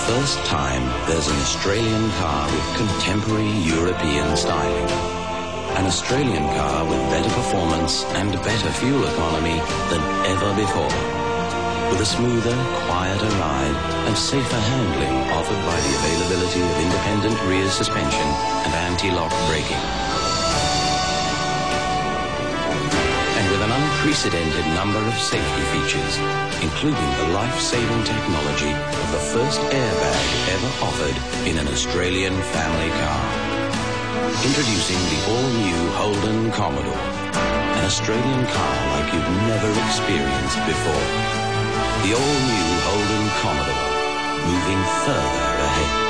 first time, there's an Australian car with contemporary European styling. An Australian car with better performance and better fuel economy than ever before. With a smoother, quieter ride and safer handling offered by the availability of independent rear suspension and anti-lock braking. And with an unprecedented number of safety features, including the life-saving technology of the first airbag ever offered in an Australian family car. Introducing the all-new Holden Commodore, an Australian car like you've never experienced before. The all-new Holden Commodore, moving further ahead.